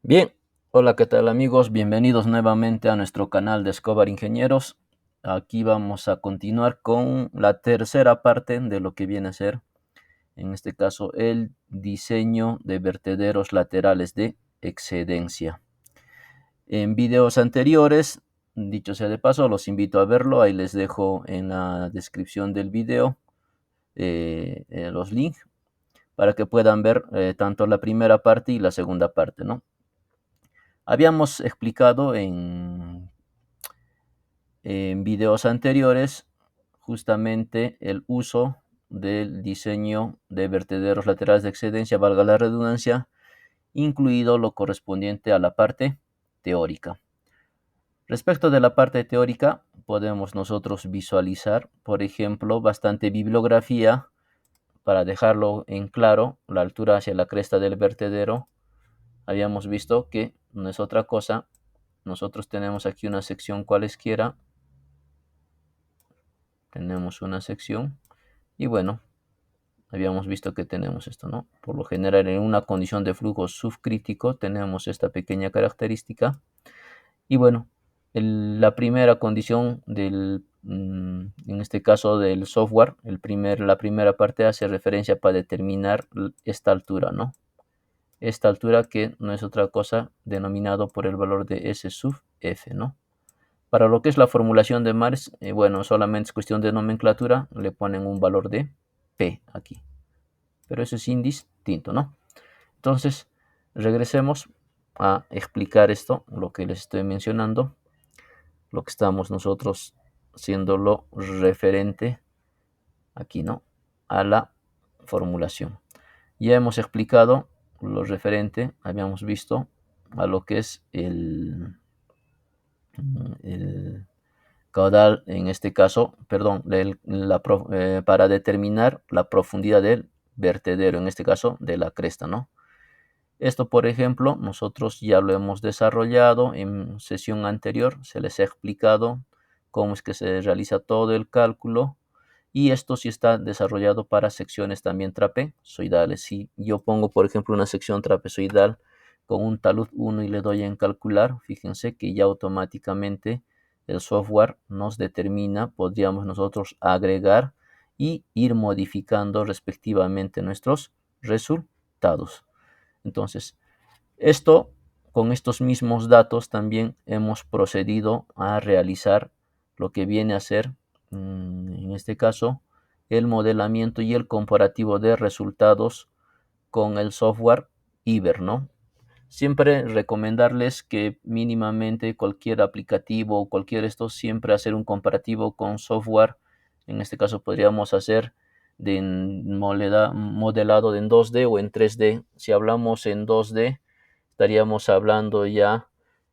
Bien, hola, ¿qué tal amigos? Bienvenidos nuevamente a nuestro canal de Escobar Ingenieros. Aquí vamos a continuar con la tercera parte de lo que viene a ser, en este caso, el diseño de vertederos laterales de excedencia. En videos anteriores, dicho sea de paso, los invito a verlo. Ahí les dejo en la descripción del video los links para que puedan ver tanto la primera parte y la segunda parte, ¿no? Habíamos explicado en videos anteriores justamente el uso del diseño de vertederos laterales de excedencia, valga la redundancia, incluido lo correspondiente a la parte teórica. Respecto de la parte teórica, podemos nosotros visualizar, por ejemplo, bastante bibliografía para dejarlo en claro. La altura hacia la cresta del vertedero, habíamos visto que no es otra cosa. Nosotros tenemos aquí una sección cualesquiera, tenemos una sección y bueno, habíamos visto que tenemos esto, ¿no? Por lo general, en una condición de flujo subcrítico tenemos esta pequeña característica. Y bueno, la primera condición en este caso del software, la primera parte hace referencia para determinar esta altura, ¿no? Esta altura que no es otra cosa denominado por el valor de S sub F, ¿no? Para lo que es la formulación de Mars, bueno, solamente es cuestión de nomenclatura, le ponen un valor de P aquí, pero eso es indistinto, ¿no? Entonces, regresemos a explicar esto, lo que les estoy mencionando, lo que estamos nosotros haciéndolo referente aquí, ¿no? A la formulación. Ya hemos explicado lo referente, habíamos visto a lo que es el caudal, en este caso, perdón, para determinar la profundidad del vertedero, en este caso de la cresta, ¿no? Esto, por ejemplo, nosotros ya lo hemos desarrollado en sesión anterior, se les ha explicado cómo es que se realiza todo el cálculo, y esto sí está desarrollado para secciones también trapezoidales. Si yo pongo, por ejemplo, una sección trapezoidal con un talud 1 y le doy en calcular, fíjense que ya automáticamente el software nos determina, podríamos nosotros agregar y ir modificando respectivamente nuestros resultados. Entonces, esto, con estos mismos datos también hemos procedido a realizar lo que viene a ser, en este caso, el modelamiento y el comparativo de resultados con el software Iber, ¿no? Siempre recomendarles que mínimamente cualquier aplicativo o cualquier esto, siempre hacer un comparativo con software. En este caso podríamos hacer de modelado en 2D o en 3D. Si hablamos en 2D, estaríamos hablando ya,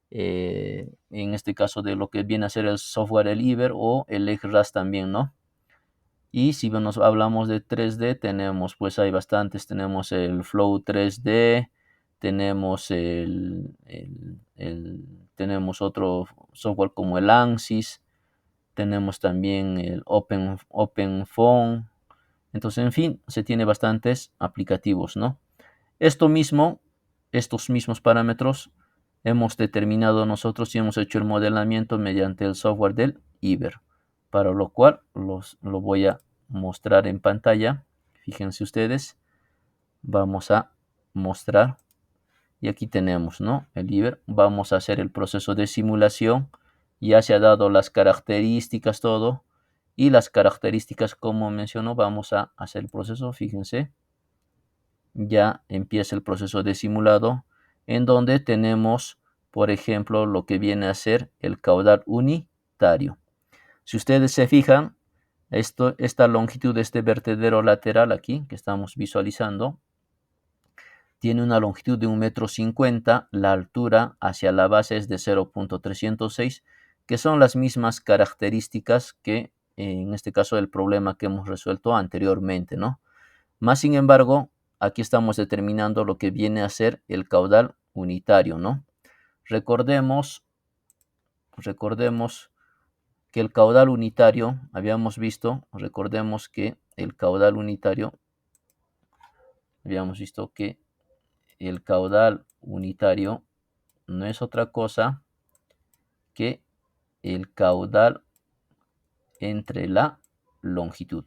en este caso, de lo que viene a ser el software, el Iber o el XRAS también, ¿no? Y si nos hablamos de 3D, tenemos, pues hay bastantes, tenemos el Flow 3D, tenemos tenemos otro software como el ANSYS, tenemos también el OpenFOAM. Entonces, en fin, se tiene bastantes aplicativos, ¿no? Esto mismo, estos mismos parámetros hemos determinado nosotros y hemos hecho el modelamiento mediante el software del Iber, para lo cual lo voy a mostrar en pantalla. Fíjense ustedes, vamos a mostrar y aquí tenemos, ¿no? El Iber. Vamos a hacer el proceso de simulación. Ya se ha dado las características, todo, y las características, como mencionó, vamos a hacer el proceso. Fíjense, ya empieza el proceso de simulado, en donde tenemos, por ejemplo, lo que viene a ser el caudal unitario. Si ustedes se fijan, esta longitud de este vertedero lateral aquí, que estamos visualizando, tiene una longitud de 1,50 m, la altura hacia la base es de 0,306, que son las mismas características que, en este caso, el problema que hemos resuelto anteriormente, ¿no? Más sin embargo, aquí estamos determinando lo que viene a ser el caudal unitario, ¿no? Recordemos, recordemos que el caudal unitario, habíamos visto, recordemos que el caudal unitario, habíamos visto que el caudal unitario no es otra cosa que el caudal entre la longitud.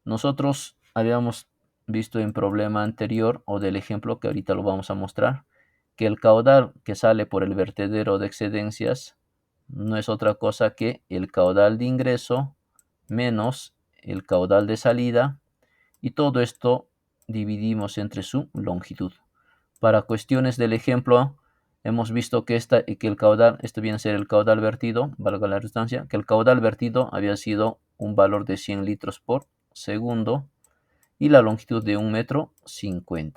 Nosotros habíamos visto en problema anterior o del ejemplo que ahorita lo vamos a mostrar, que el caudal que sale por el vertedero de excedencias no es otra cosa que el caudal de ingreso menos el caudal de salida, y todo esto dividimos entre su longitud. Para cuestiones del ejemplo, hemos visto que el caudal, esto viene a ser el caudal vertido, valga la redundancia, que el caudal vertido había sido un valor de 100 litros por segundo y la longitud de 1,50 m.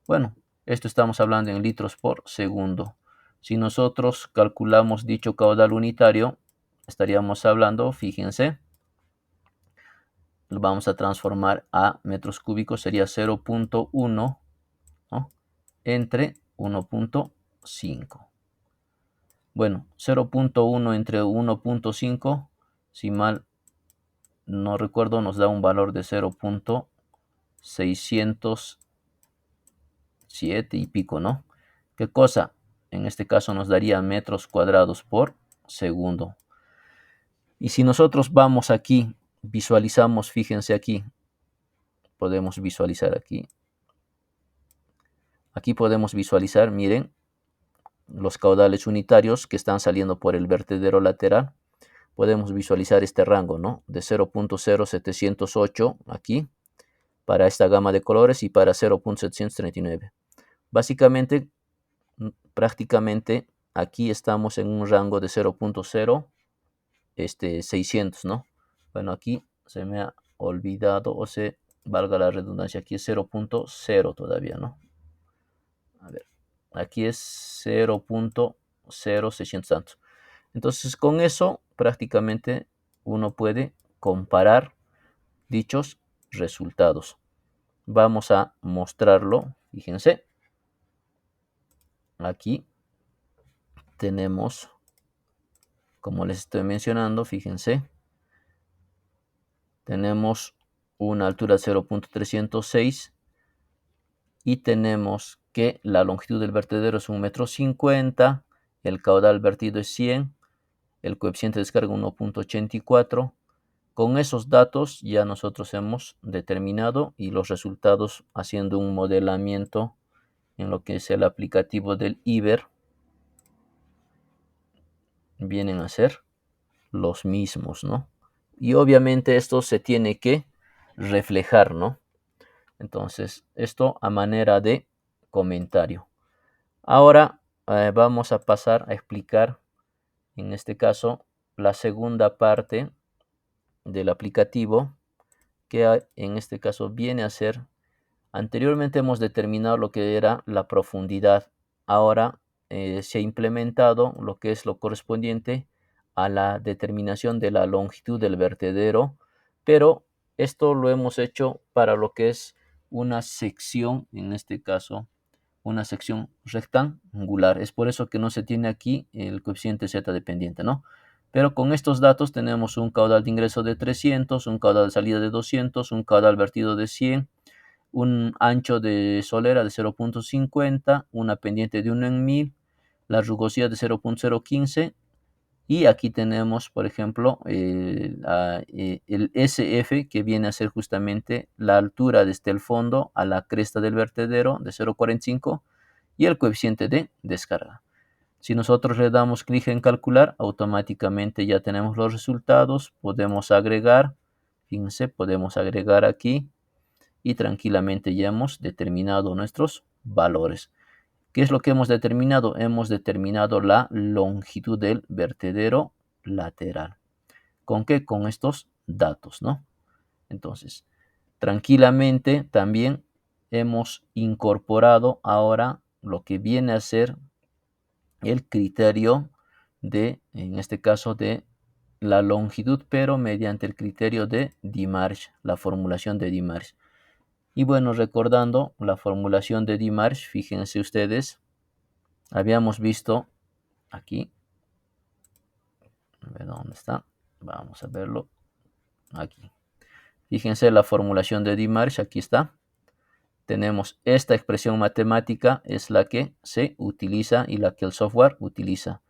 Bueno, esto estamos hablando en litros por segundo. Si nosotros calculamos dicho caudal unitario, estaríamos hablando, fíjense, lo vamos a transformar a metros cúbicos, sería 0,1, ¿no?, entre 1,5. Bueno, 0,1 entre 1,5, si mal no recuerdo, nos da un valor de 0,607 y pico, ¿no? ¿Qué cosa? En este caso nos daría metros cuadrados por segundo. Y si nosotros vamos aquí, visualizamos, fíjense aquí, podemos visualizar aquí. Aquí podemos visualizar, miren, los caudales unitarios que están saliendo por el vertedero lateral. Podemos visualizar este rango, ¿no?, de 0,0708 aquí para esta gama de colores y para 0,739. Básicamente, prácticamente aquí estamos en un rango de 0,0600, ¿no? Bueno, aquí se me ha olvidado, o se, valga la redundancia, aquí es 0,0 todavía, ¿no? A ver, aquí es 0,0600 tantos. Entonces, con eso prácticamente uno puede comparar dichos resultados. Vamos a mostrarlo. Fíjense, aquí tenemos, como les estoy mencionando, fíjense, tenemos una altura de 0,306 y tenemos que la longitud del vertedero es 1,50 m, el caudal vertido es 100, el coeficiente de descarga 1,84. Con esos datos ya nosotros hemos determinado, y los resultados haciendo un modelamiento en lo que es el aplicativo del IBER vienen a ser los mismos, ¿no? Y obviamente esto se tiene que reflejar, ¿no? Entonces, esto a manera de comentario. Ahora vamos a pasar a explicar, en este caso, la segunda parte del aplicativo, que en este caso viene a ser, anteriormente hemos determinado lo que era la profundidad. Ahora se ha implementado lo que es lo correspondiente a la determinación de la longitud del vertedero, pero esto lo hemos hecho para lo que es una sección, en este caso una sección rectangular. Es por eso que no se tiene aquí el coeficiente z dependiente, ¿no? Pero con estos datos tenemos un caudal de ingreso de 300, un caudal de salida de 200, un caudal vertido de 100, un ancho de solera de 0,50, una pendiente de 1 en 1000, la rugosidad de 0,015, y aquí tenemos, por ejemplo, el SF, que viene a ser justamente la altura desde el fondo a la cresta del vertedero de 0,45, y el coeficiente de descarga. Si nosotros le damos clic en calcular, automáticamente ya tenemos los resultados. Podemos agregar, fíjense, podemos agregar aquí y tranquilamente ya hemos determinado nuestros valores. ¿Qué es lo que hemos determinado? Hemos determinado la longitud del vertedero lateral. ¿Con qué? Con estos datos, ¿no? Entonces, tranquilamente también hemos incorporado ahora lo que viene a ser el criterio de, en este caso, de la longitud, pero mediante el criterio de Dimarsh, la formulación de Dimarsh. Y bueno, recordando la formulación de Dimarsh, fíjense ustedes, habíamos visto aquí, a ver dónde está, vamos a verlo aquí. Fíjense la formulación de Dimarsh, aquí está. tenemos esta expresión matemática, es la que se utiliza y la que el software utiliza.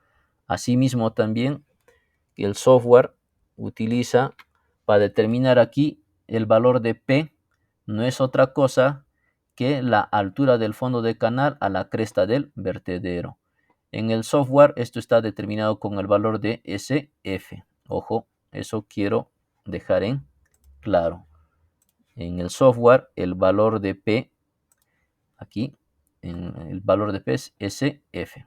Asimismo también el software utiliza para determinar aquí el valor de P, no es otra cosa que la altura del fondo de canal a la cresta del vertedero. En el software esto está determinado con el valor de SF. Ojo, eso quiero dejar en claro. En el software el valor de P, aquí, el valor de P es SF.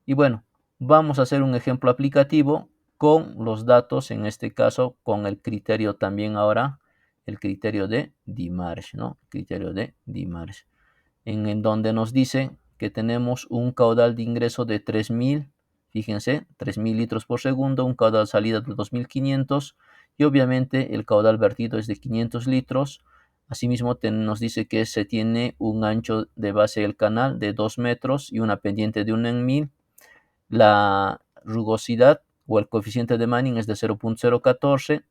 Y bueno, vamos a hacer un ejemplo aplicativo con los datos, en este caso con el criterio también ahora, el criterio de Dimarsh, ¿no? Criterio de Dimarsh, en donde nos dice que tenemos un caudal de ingreso de 3000, fíjense, 3000 litros por segundo, un caudal de salida de 2500 y obviamente el caudal vertido es de 500 litros. Asimismo nos dice que se tiene un ancho de base del canal de 2 metros y una pendiente de 1 en 1000. La rugosidad o el coeficiente de Manning es de 0.014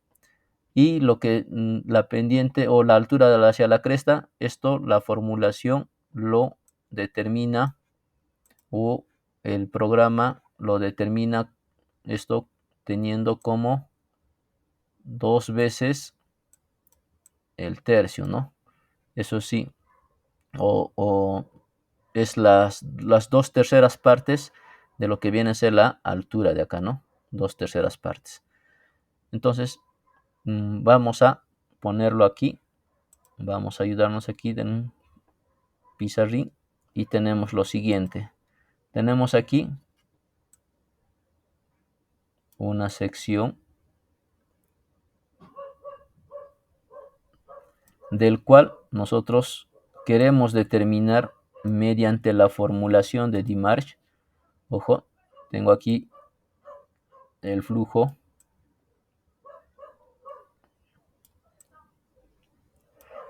y lo que la pendiente o la altura hacia la cresta, esto la formulación lo determina o el programa lo determina esto teniendo como 2 veces el tercio, ¿no? Eso sí, o es las 2/3 partes de lo que viene a ser la altura de acá, ¿no? 2/3 partes. Entonces, vamos a ponerlo aquí. Vamos a ayudarnos aquí en un pizarrín y tenemos lo siguiente. Tenemos aquí una sección del cual nosotros queremos determinar mediante la formulación de Dimarsh. Ojo, tengo aquí el flujo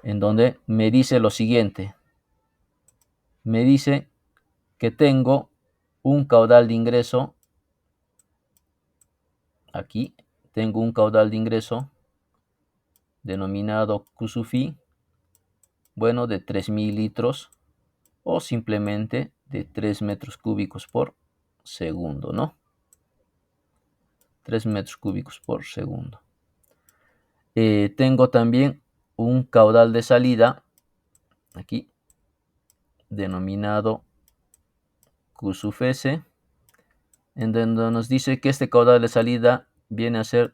en donde me dice lo siguiente. Me dice que tengo un caudal de ingreso. Aquí tengo un caudal de ingreso denominado Q-sub-I, bueno, de 3000 litros o simplemente de 3 metros cúbicos por segundo, ¿no? 3 metros cúbicos por segundo. Tengo también un caudal de salida, aquí, denominado Q-sub-S, en donde nos dice que este caudal de salida viene a ser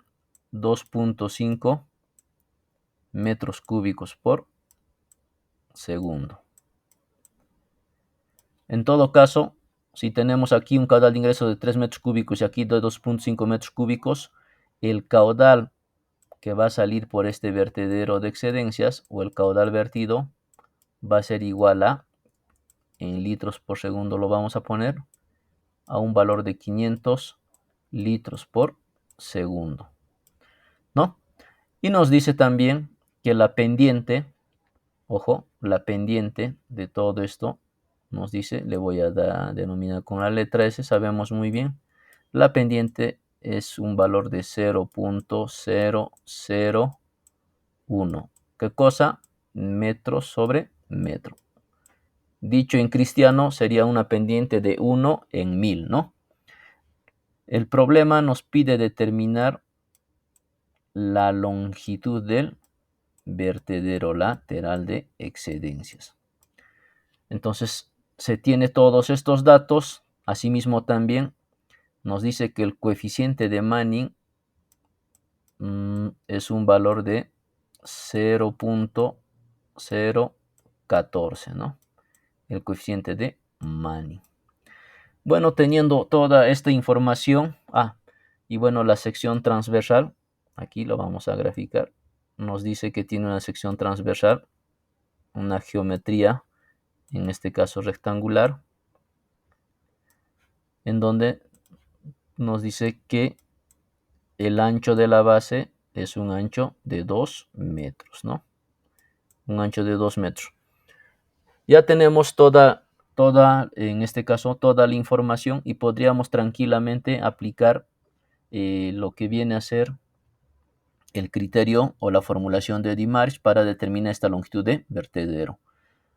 2.5 metros cúbicos por segundo. En todo caso, si tenemos aquí un caudal de ingreso de 3 metros cúbicos y aquí de 2.5 metros cúbicos, el caudal que va a salir por este vertedero de excedencias o el caudal vertido va a ser igual a, en litros por segundo lo vamos a poner, a un valor de 500 litros por segundo, ¿no? Y nos dice también que la pendiente, ojo, la pendiente de todo esto nos dice, le voy a denominar con la letra S, sabemos muy bien, la pendiente es un valor de 0.001. ¿Qué cosa? Metro sobre metro. Dicho en cristiano, sería una pendiente de 1 en 1000, ¿no? El problema nos pide determinar la longitud del vertedero lateral de excedencias. Entonces, se tiene todos estos datos. Asimismo, también nos dice que el coeficiente de Manning es un valor de 0.014, ¿no? El coeficiente de Manning. Bueno, teniendo toda esta información, y bueno, la sección transversal, aquí lo vamos a graficar, nos dice que tiene una sección transversal, una geometría, en este caso rectangular, en donde nos dice que el ancho de la base es un ancho de 2 metros, ¿no? Un ancho de 2 metros. Ya tenemos en este caso, toda la información y podríamos tranquilamente aplicar lo que viene a ser el criterio o la formulación de Dimarsh para determinar esta longitud de vertedero.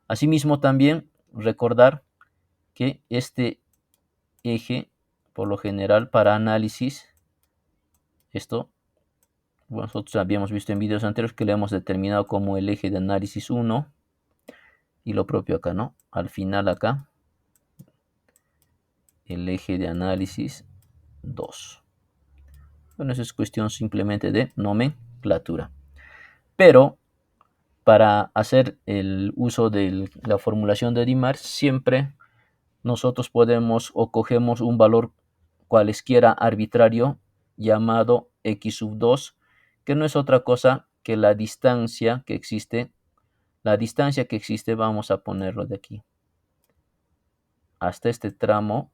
Asimismo, también recordar que este eje, por lo general, para análisis, esto nosotros habíamos visto en videos anteriores que lo hemos determinado como el eje de análisis 1 y lo propio acá, ¿no? Al final acá, el eje de análisis 2. Bueno, eso es cuestión simplemente de nomenclatura. Pero para hacer el uso de la formulación de Dimar, siempre nosotros podemos o cogemos un valor cualesquiera arbitrario llamado x sub 2, que no es otra cosa que la distancia que existe. La distancia que existe, vamos a ponerlo de aquí hasta este tramo,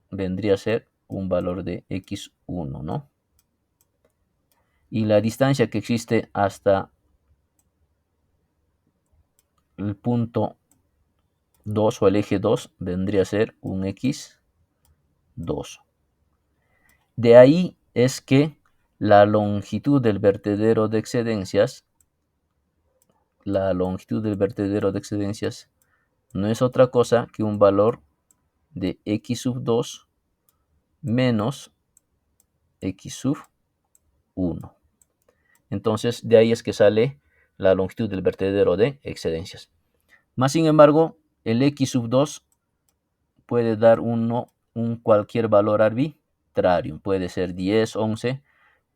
vendría a ser un valor de x1, ¿no? Y la distancia que existe hasta el punto 2 o el eje 2 vendría a ser un x2. De ahí es que la longitud del vertedero de excedencias, no es otra cosa que un valor de x sub 2 menos x sub 1. Entonces, de ahí es que sale la longitud del vertedero de excedencias. Más sin embargo, el x sub 2 puede dar un cualquier valor arbitrario, puede ser 10, 11,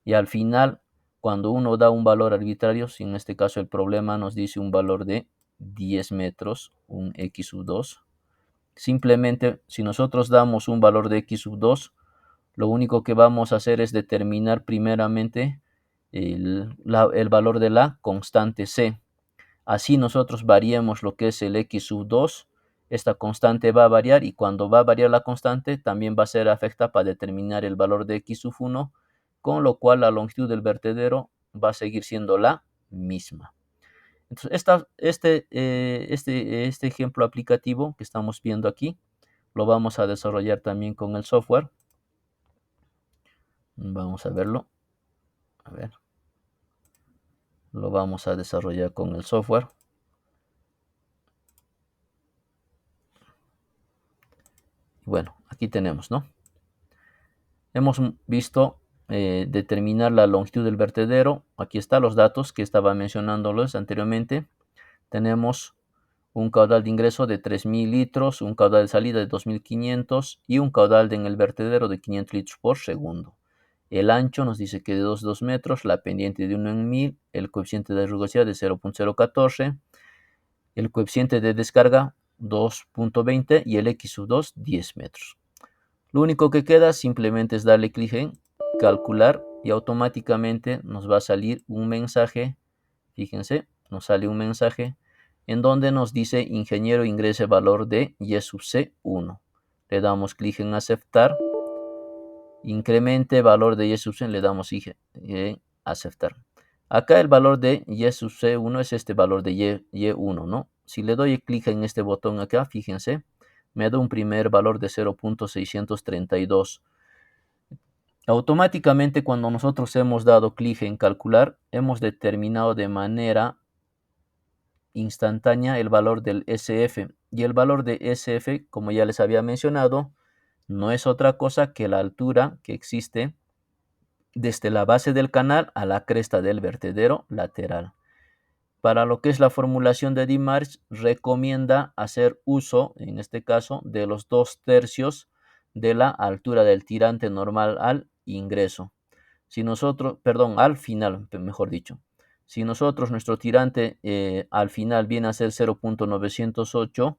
y al final, cuando uno da un valor arbitrario, si en este caso el problema nos dice un valor de 10 metros, un x sub 2, simplemente si nosotros damos un valor de x sub 2, lo único que vamos a hacer es determinar primeramente el valor de la constante c. Así nosotros variemos lo que es el x sub 2, esta constante va a variar y cuando va a variar la constante también va a ser afectada para determinar el valor de x sub 1, con lo cual la longitud del vertedero va a seguir siendo la misma. Entonces, este ejemplo aplicativo que estamos viendo aquí lo vamos a desarrollar también con el software. Vamos a verlo. A ver. Lo vamos a desarrollar con el software. Bueno, aquí tenemos, ¿no? Hemos visto determinar la longitud del vertedero. Aquí están los datos que estaba mencionándolos anteriormente. Tenemos un caudal de ingreso de 3.000 litros, un caudal de salida de 2.500 y un caudal en el vertedero de 500 litros por segundo. El ancho nos dice que de 2 metros, la pendiente de 1 en 1000, el coeficiente de rugosidad de 0.014, el coeficiente de descarga 2.20 y el x sub 2 10 metros. Lo único que queda simplemente es darle clic en calcular y automáticamente nos va a salir un mensaje. Fíjense, nos sale un mensaje en donde nos dice ingeniero ingrese valor de y sub c1. Le damos clic en aceptar, incremente valor de y sub c, le damos en aceptar. Acá el valor de y sub c1 es este valor de y1, ¿no? Si le doy clic en este botón acá, fíjense, me da un primer valor de 0.632. Automáticamente cuando nosotros hemos dado clic en calcular, hemos determinado de manera instantánea el valor del SF. Y el valor de SF, como ya les había mencionado, no es otra cosa que la altura que existe desde la base del canal a la cresta del vertedero lateral. Para lo que es la formulación de Dimarsh, recomienda hacer uso, en este caso, de los 2/3 de la altura del tirante normal al ingreso. Si nosotros, perdón, al final, mejor dicho. Si nosotros, nuestro tirante al final viene a ser 0.908,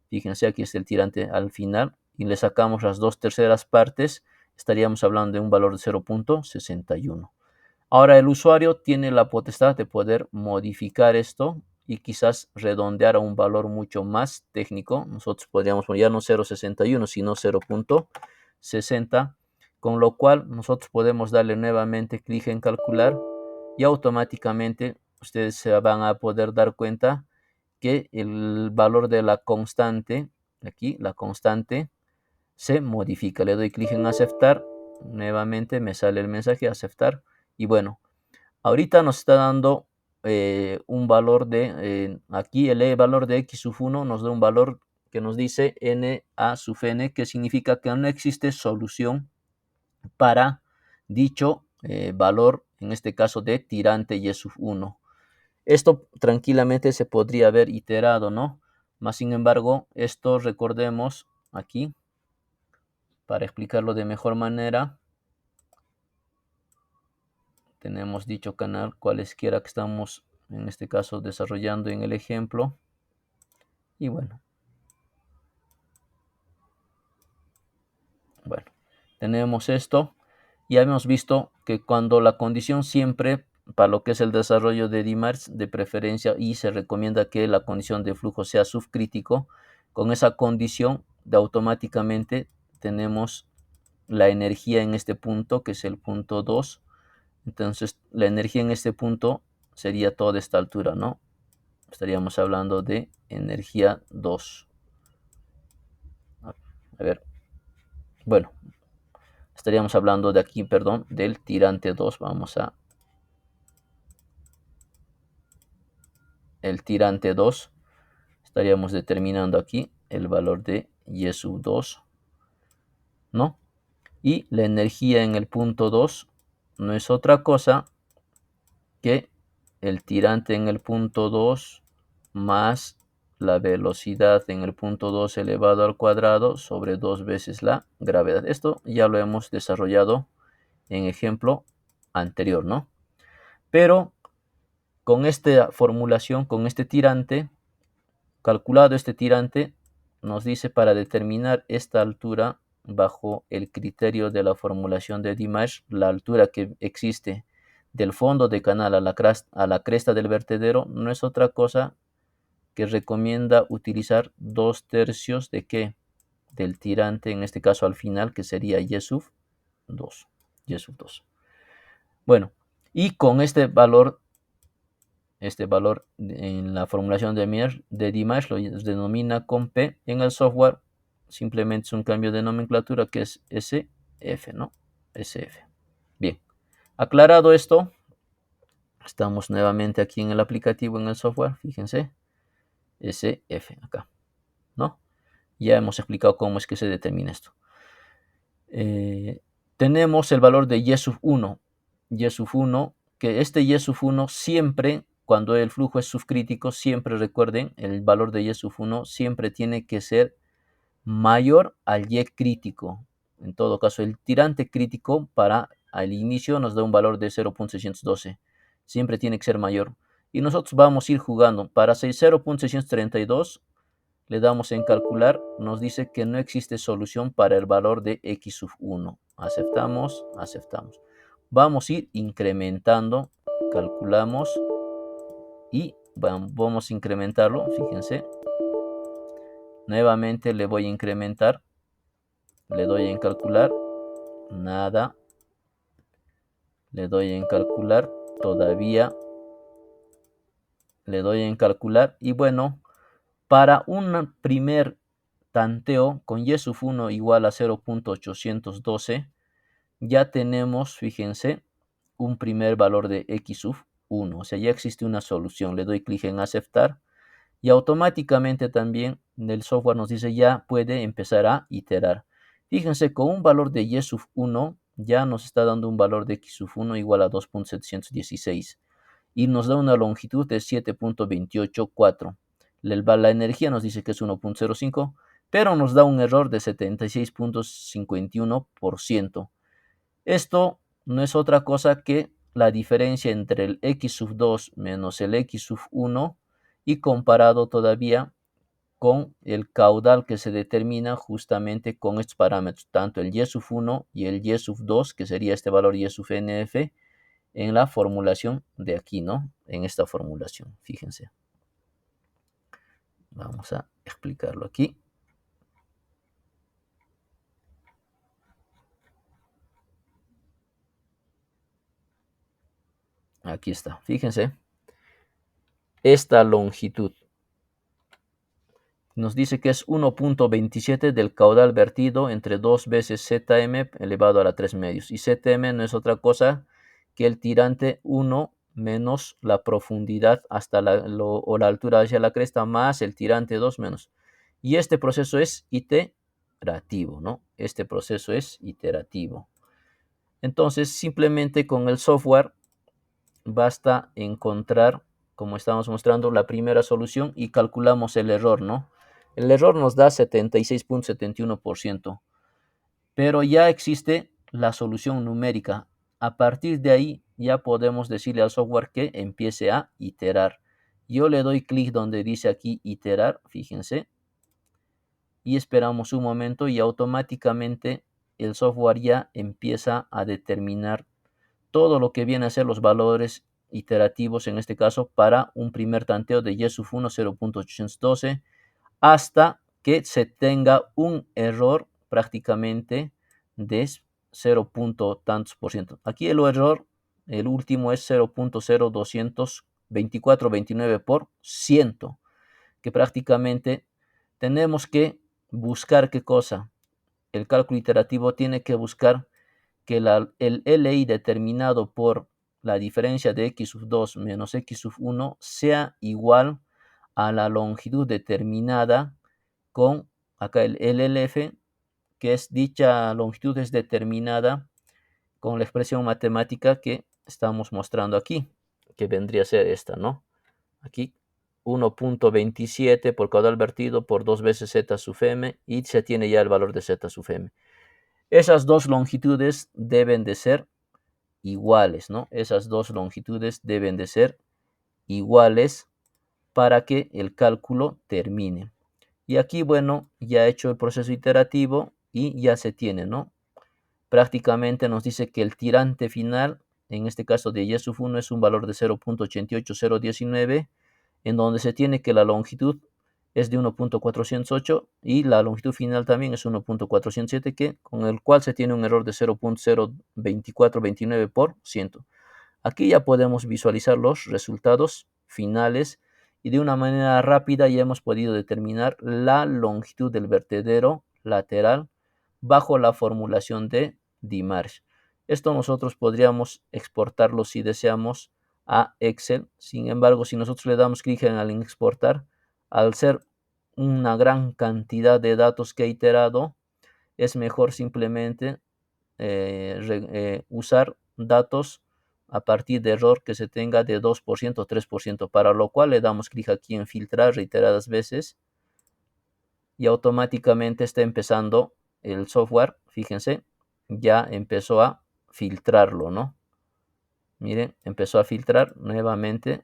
fíjense, aquí está el tirante al final, y le sacamos las 2/3 partes, estaríamos hablando de un valor de 0.61. Ahora el usuario tiene la potestad de poder modificar esto y quizás redondear a un valor mucho más técnico. Nosotros podríamos poner ya no 0.61, sino 0.60, con lo cual nosotros podemos darle nuevamente clic en calcular y automáticamente ustedes se van a poder dar cuenta que el valor de la constante, aquí la constante, se modifica. Le doy clic en aceptar, nuevamente me sale el mensaje aceptar y bueno, ahorita nos está dando un valor de, aquí el valor de x sub 1 nos da un valor que nos dice na sub n, que significa que no existe solución para dicho valor, en este caso de tirante y sub 1. Esto tranquilamente se podría haber iterado, ¿no? Más sin embargo, esto recordemos aquí, para explicarlo de mejor manera, tenemos dicho canal, cualesquiera que estamos en este caso desarrollando en el ejemplo. Y bueno, tenemos esto. Ya hemos visto que cuando la condición siempre, para lo que es el desarrollo de DMARS, de preferencia, y se recomienda que la condición de flujo sea subcrítico, con esa condición de automáticamente tenemos la energía en este punto, que es el punto 2. Entonces, la energía en este punto sería toda esta altura, ¿no? Estaríamos hablando de energía 2. A ver, bueno, estaríamos hablando de aquí, perdón, del tirante 2. Vamos a el tirante 2. Estaríamos determinando aquí el valor de Y sub 2, ¿no? Y la energía en el punto 2 no es otra cosa que el tirante en el punto 2 más la velocidad en el punto 2 elevado al cuadrado sobre 2 veces la gravedad. Esto ya lo hemos desarrollado en ejemplo anterior, ¿no? Pero con esta formulación, con este tirante, calculado este tirante, nos dice para determinar esta altura bajo el criterio de la formulación de Dimash, la altura que existe del fondo de canal a la cresta del vertedero no es otra cosa que recomienda utilizar 2/3 de qué? Del tirante, en este caso al final, que sería Y sub 2. Y sub 2. Bueno, y con este valor en la formulación de Dimash lo denomina con P. En el software simplemente es un cambio de nomenclatura que es SF, ¿no? SF. Bien, aclarado esto, estamos nuevamente aquí en el aplicativo, en el software, fíjense, SF acá, ¿no? Ya hemos explicado cómo es que se determina esto. Tenemos el valor de Y sub 1. Y sub 1, que este Y sub 1 siempre, cuando el flujo es subcrítico, siempre recuerden, el valor de Y sub 1 siempre tiene que ser mayor al Y crítico. En todo caso, el tirante crítico para al inicio nos da un valor de 0.612. Siempre tiene que ser mayor. Y nosotros vamos a ir jugando. Para 0.632 le damos en calcular, nos dice que no existe solución para el valor de x sub 1. Aceptamos, aceptamos. Vamos a ir incrementando, calculamos y vamos a incrementarlo, fíjense. Nuevamente le voy a incrementar, le doy en calcular, nada. Le doy en calcular, todavía. Le doy en calcular y bueno, para un primer tanteo con Y sub 1 igual a 0.812, ya tenemos, fíjense, un primer valor de x sub 1. O sea, ya existe una solución. Le doy clic en aceptar y automáticamente también el software nos dice ya puede empezar a iterar. Fíjense, con un valor de Y sub 1 ya nos está dando un valor de x sub 1 igual a 2.716 y nos da una longitud de 7.284. La energía nos dice que es 1.05, pero nos da un error de 76.51%. Esto no es otra cosa que la diferencia entre el x sub 2 menos el x sub 1 y comparado todavía con el caudal que se determina justamente con estos parámetros, tanto el y sub 1 y el y sub 2, que sería este valor y sub nf, en la formulación de aquí, ¿no? En esta formulación, fíjense. Vamos a explicarlo aquí. Aquí está, fíjense. Esta longitud nos dice que es 1.27 del caudal vertido entre 2 veces Zm elevado a la 3 medios. Y Zm no es otra cosa que el tirante 1 menos la profundidad hasta o la altura hacia la cresta más el tirante 2 menos. Y este proceso es iterativo, ¿no? Este proceso es iterativo. Entonces, simplemente con el software basta encontrar, como estamos mostrando, la primera solución y calculamos el error, ¿no? El error nos da 76.71%, pero ya existe la solución numérica. A partir de ahí ya podemos decirle al software que empiece a iterar. Yo le doy clic donde dice aquí iterar, fíjense, y esperamos un momento y automáticamente el software ya empieza a determinar todo lo que viene a ser los valores iterativos, en este caso para un primer tanteo de YESUF1 0.812, hasta que se tenga un error prácticamente de 0. Tantos por ciento. Aquí el error, el último es 0.022429%, que prácticamente tenemos que buscar qué cosa. El cálculo iterativo tiene que buscar que el LI determinado por la diferencia de x sub 2 menos x sub 1 sea igual a la longitud determinada con acá el LLF, que es dicha longitud es determinada con la expresión matemática que estamos mostrando aquí, que vendría a ser esta, ¿no? Aquí 1.27 por caudal vertido por 2 veces z sub m y se tiene ya el valor de z sub m. Esas dos longitudes deben de ser iguales, ¿no? Esas dos longitudes deben de ser iguales para que el cálculo termine. Y aquí, bueno, ya he hecho el proceso iterativo y ya se tiene, ¿no? Prácticamente nos dice que el tirante final, en este caso de Y sub 1, es un valor de 0.880019, en donde se tiene que la longitud es de 1.408 y la longitud final también es 1.407, con el cual se tiene un error de 0.02429%. Aquí ya podemos visualizar los resultados finales y de una manera rápida ya hemos podido determinar la longitud del vertedero lateral bajo la formulación de Dimarsh. Esto nosotros podríamos exportarlo si deseamos a Excel. Sin embargo, si nosotros le damos clic en el exportar, al ser una gran cantidad de datos que he iterado, es mejor simplemente usar datos a partir de error que se tenga de 2% o 3%, para lo cual le damos clic aquí en filtrar reiteradas veces y automáticamente está empezando el software, fíjense, ya empezó a filtrarlo, ¿no? Miren, empezó a filtrar nuevamente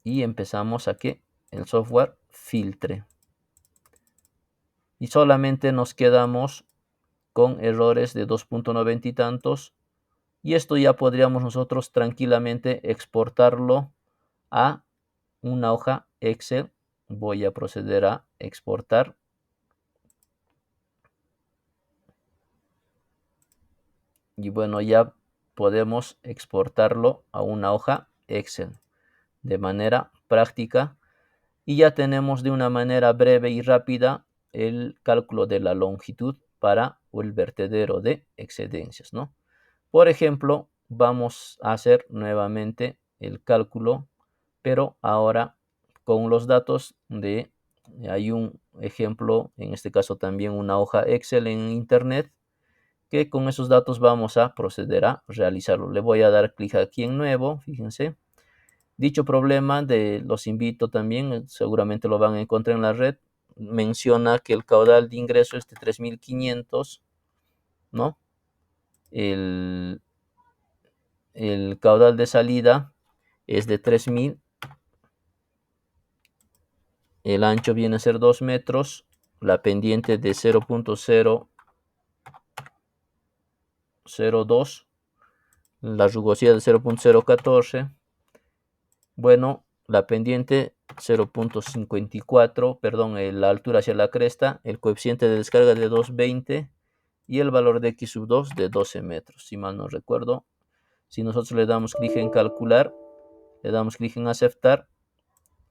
y empezamos a que el software filtre. Y solamente nos quedamos con errores de 2.90 y tantos. Y esto ya podríamos nosotros tranquilamente exportarlo a una hoja Excel. Voy a proceder a exportar. Y bueno, ya podemos exportarlo a una hoja Excel de manera práctica. Y ya tenemos de una manera breve y rápida el cálculo de la longitud para el vertedero de excedencias, ¿no? Por ejemplo, vamos a hacer nuevamente el cálculo, pero ahora con los datos hay un ejemplo, en este caso también una hoja Excel en internet, que con esos datos vamos a proceder a realizarlo. Le voy a dar clic aquí en nuevo, fíjense. Dicho problema los invito también, seguramente lo van a encontrar en la red, menciona que el caudal de ingreso es de 3.500, ¿no? El caudal de salida es de 3.000, el ancho viene a ser 2 metros, la pendiente de 0.002, la rugosidad de 0.014, bueno, la pendiente 0.54, perdón, la altura hacia la cresta, el coeficiente de descarga de 220 y el valor de x sub 2 de 12 metros, si mal no recuerdo. Si nosotros le damos clic en calcular, le damos clic en aceptar,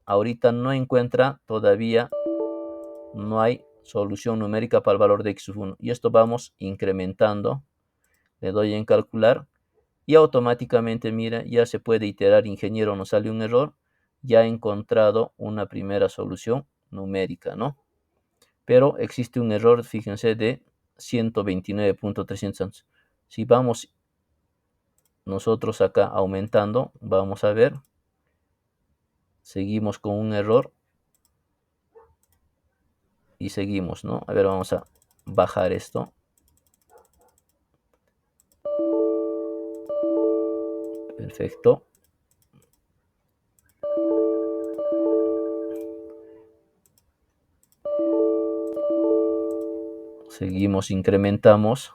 ahorita no encuentra todavía, no hay solución numérica para el valor de x sub 1. Y esto vamos incrementando. Le doy en calcular y automáticamente, mira, ya se puede iterar. Ingeniero, nos sale un error, ya he encontrado una primera solución numérica, ¿no? Pero existe un error, fíjense, de 129.300. Si vamos nosotros acá aumentando, vamos a ver, seguimos con un error y seguimos, ¿no? A ver, vamos a bajar esto. Perfecto. Seguimos, incrementamos,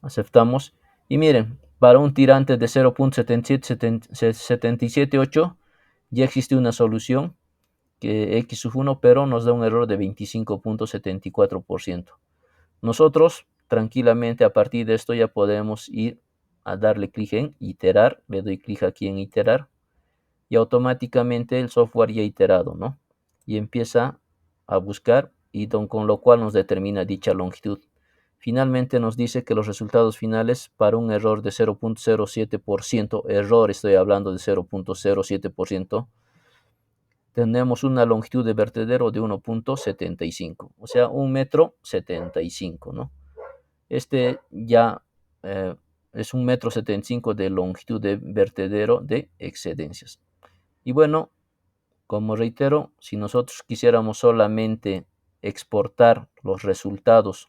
aceptamos. Y miren, para un tirante de 0.778 ya existe una solución que x sub 1, pero nos da un error de 25.74%. Nosotros tranquilamente a partir de esto ya podemos ir a darle clic en iterar. Le doy clic aquí en iterar y automáticamente el software ya ha iterado, ¿no? Y empieza a buscar y con lo cual nos determina dicha longitud. Finalmente nos dice que los resultados finales para un error de 0.07%, error estoy hablando de 0.07%, tenemos una longitud de vertedero de 1.75, o sea, 1,75 m, ¿no? Este ya es 1,75 m de longitud de vertedero de excedencias. Y bueno, como reitero, si nosotros quisiéramos solamente exportar los resultados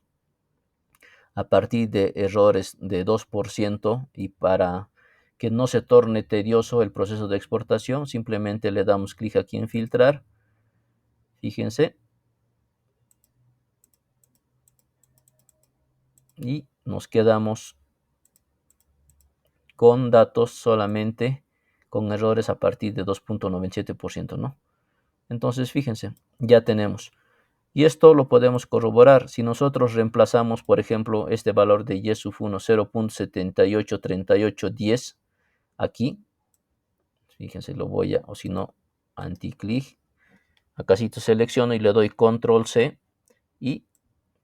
a partir de errores de 2% y para que no se torne tedioso el proceso de exportación, simplemente le damos clic aquí en filtrar. Fíjense. Y nos quedamos con datos solamente con errores a partir de 2.97%, ¿no? Entonces, fíjense, ya tenemos. Y esto lo podemos corroborar. Si nosotros reemplazamos, por ejemplo, este valor de y sub 1, 0.783810 aquí, fíjense, lo voy a, o si no, anticlic, acá sí selecciono y le doy control C y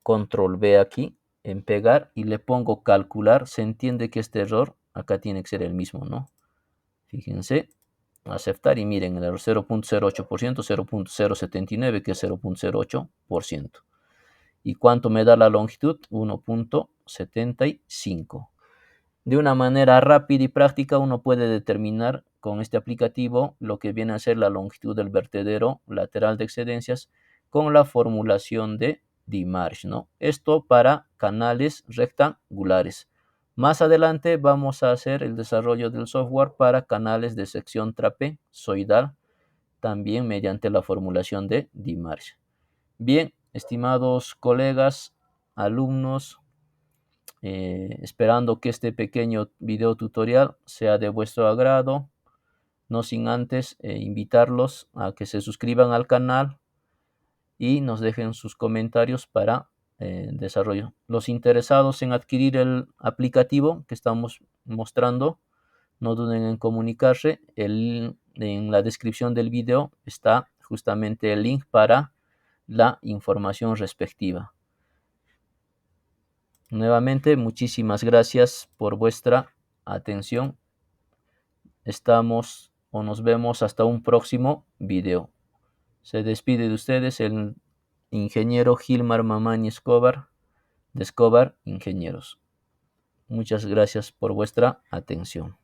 control V aquí en pegar y le pongo calcular. Se entiende que este error acá tiene que ser el mismo, ¿no? Fíjense, aceptar y miren el error 0.08%, 0.079, que es 0.08%. ¿Y cuánto me da la longitud? 1.75. De una manera rápida y práctica uno puede determinar con este aplicativo lo que viene a ser la longitud del vertedero lateral de excedencias con la formulación de Dimarsh, ¿no? Esto para canales rectangulares. Más adelante vamos a hacer el desarrollo del software para canales de sección trapezoidal, también mediante la formulación de Dimarsh. Bien, estimados colegas, alumnos, esperando que este pequeño video tutorial sea de vuestro agrado, no sin antes invitarlos a que se suscriban al canal y nos dejen sus comentarios para desarrollo. Los interesados en adquirir el aplicativo que estamos mostrando, no duden en comunicarse. En la descripción del video está justamente el link para la información respectiva. Nuevamente, muchísimas gracias por vuestra atención. Estamos o nos vemos hasta un próximo video. Se despide de ustedes el ingeniero Gilmar Mamani Escobar, de Escobar Ingenieros. Muchas gracias por vuestra atención.